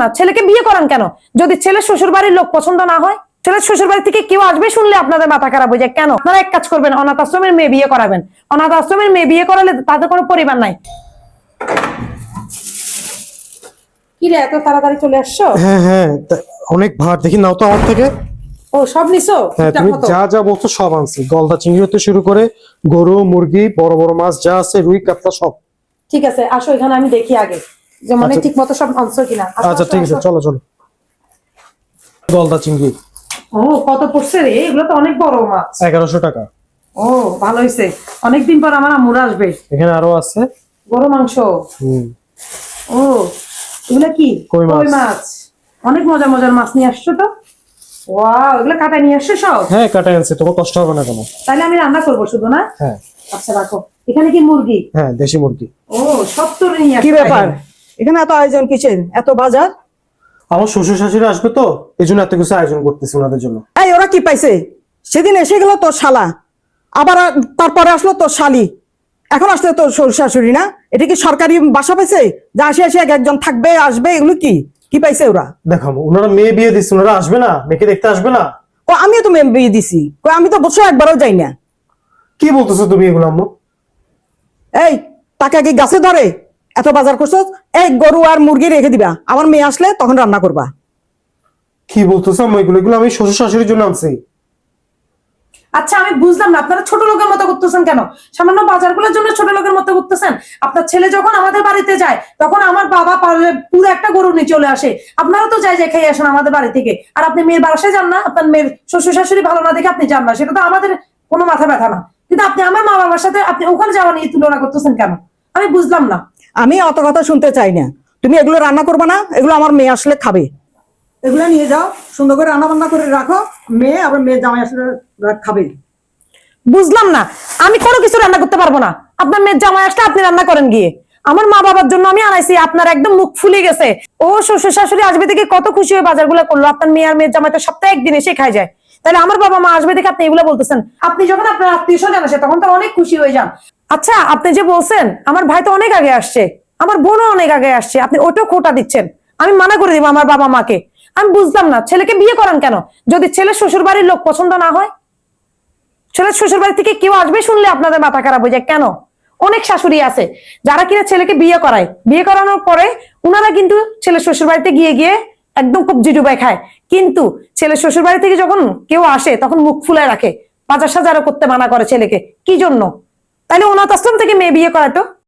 না, ছেলেকে বিয়ে করান কেন? যদি ছেলে শ্বশুর বাড়ির লোক পছন্দ না হয়, ছেলের শ্বশুর বাড়ি থেকে কেউ আসবে শুনলে আপনাদের মাথা খারাপ হয়ে যায় কেন? আপনারা এক কাজ করবেন, অনাথ আশ্রমের মেয়ে বিয়ে করাবেন। অনাথ আশ্রমের মেয়ে বিয়ে করালে তাদের কোনো পরিবার নাই। কি রে, এত তাড়াতাড়ি চলে আসছো? হ্যাঁ হ্যাঁ, অনেক ভার দেখি নাও তো আমার থেকে। ও, সব নিছো? হ্যাঁ, তুমি যা যা বলছো সব আনছি, গলদা চিংড়ি হতে শুরু করে গরু মুরগি বড় বড় মাছ যা আছে, রুই কাতলা সব। ঠিক আছে, আসো এখানে আমি দেখি আগে যে মানে ঠিক মতো সব আনছো কিনা। আচ্ছা ঠিক আছে, চলো চলো। গলদা চিংড়ি। ও, কত পড়ছে রে? এগুলো তো অনেক বড় মাছ। 1100 টাকা। ও, ভালো হয়েছে, অনেকদিন পর আমার আম্মুরা আসবে। এখানে আরো আছে গরু মাংস। হুম। ও, এগুলা কি? কই মাছ। কই মাছ। অনেক মজার মজার মাছ নিয়ে আসছো তো। ওয়াও, এগুলা কাটা নিয়ে আসছো সব? হ্যাঁ, কাটাই আনছি, তোমার কষ্ট হবে না কোনো। তাহলে আমি রান্না করবো শুধু না? হ্যাঁ আচ্ছা রাখো। এখানে কি মুরগি? হ্যাঁ, দেশি মুরগি। ও, সব তো নিয়ে আসছো। কি ব্যাপার, এখানে এত আয়োজন কিসের, এত বাজার? আমার শ্বশুর শাশুড়ি আসবে তো, এই জন্য এত কিছু আয়োজন করতেছি ওনাদের জন্য। এই ওরা কি পাইছে? সেদিন এসে গেল তোর শালা, আবার তারপরে আসলো তোর শালি, এখন আসলে তোর শ্বশুর শাশুড়ি না? এটা কি সরকারি বাসা পাইছে যা আসে আসে এক একজন থাকবে আসবে? এগুলো কি কি পাইছে ওরা? দেখাবো, ওনারা মেয়ে বিয়ে দিচ্ছে, ওনারা আসবে না? মেয়েকে দেখতে আসবে না? ও, আমিও তো মেয়ে বিয়ে দিছি, আমি তো বছর একবারও যাই না। কি বলতেছো তুমি এগুলো আম্মু? এই, টাকা কি গাছে ধরে? এত বাজার করছো, এই গরু আর মুরগি রেখে দিবা, আমার মেয়ে আসলে তখন রান্না করবা। কি বলতেছো আম্মু? এগুলো এগুলো আমি শ্বশুর শাশুড়ির জন্য আনছি। আচ্ছা, আমি বুঝলাম না আপনারা ছোট লোকের মতো করতেছেন কেন? সামান্য বাজারগুলোর জন্য ছোট লোকের মতো করতেছেন? আপনার ছেলে যখন আমাদের বাড়িতে যায় তখন আমার বাবা পারলে পুরো একটা গরু নিয়ে চলে আসে। আপনারা তো যাই যাই খেয়ে আসেন আমাদের বাড়ি থেকে, আর আপনি মেয়ের বাসায় যান না? আপনার মেয়ের শ্বশুর শাশুড়ি ভালো না দেখে আপনি যান না, সেটা তো আমাদের কোনো মাথা ব্যথা না। কিন্তু আপনি আমার মা বাবার সাথে আপনি ওখানে যাওয়া নিয়ে তুলনা করতেছেন কেন? আমি বুঝলাম না। আমি অত কথা শুনতে চাই না, তুমি এগুলো রান্না করবে না, এগুলো আমার মেয়ে আসলে খাবে। এগুলো নিয়ে যাও, সুন্দর করে রান্না বান্না করে রাখো, মেয়ে আবার মেয়ে জামাই আসলে খাবে। বুঝলাম না, আমি কোনো কিছু রান্না করতে পারবো না। আপনার মেয়ের জামাই আসলে আপনি রান্না করেন গিয়ে। আমার মা বাবার জন্য আমি আনাইছি, আপনার একদম মুখ ফুলে গেছে। ও শ্বশুর শাশুড়ি আসবে দেখে কত খুশি হয়ে বাজারগুলো করলো। আপনার মেয়ে আর মেয়ের জামাই তো সপ্তাহে একদিন এসে খাই যায়, তাহলে আমার বাবা মা আসবে দেখে আপনি এগুলো বলতেছেন? আপনি যখন আপনার আত্মীয় স্বজন আসে তখন তো অনেক খুশি হয়ে যান। আচ্ছা, আপনি যে বলছেন আমার ভাই তো অনেক আগে আসছে, আমার বোনও অনেক আগে আসছে, আপনি ওটাও খোটা দিচ্ছেন। আমি মানা করে দিব আমার বাবা মাকে। আমি বুঝলাম না, ছেলেকে বিয়ে করান কেন? যদি ছেলে শ্বশুর বাড়ির লোক পছন্দ না হয়, ছেলের শ্বশুর বাড়ি থেকে কেউ আসবে শুনলে আপনাদের মাথা খারাপ হয়ে যায় কেন? অনেক শাশুড়ি আছে যারা কিনা ছেলেকে বিয়ে করায়, বিয়ে করানোর পরে উনারা কিন্তু ছেলের শ্বশুর বাড়িতে গিয়ে গিয়ে একদম কবজি ডুবাই খায়, কিন্তু ছেলের শ্বশুর বাড়ি থেকে যখন কেউ আসে তখন মুখ ফুলায় রাখে, বাজার সাজারও করতে মানা করে ছেলেকে। কি জন্য? তাহলে অনাথ আশ্রম থেকে মেয়ে বিয়ে করায় তো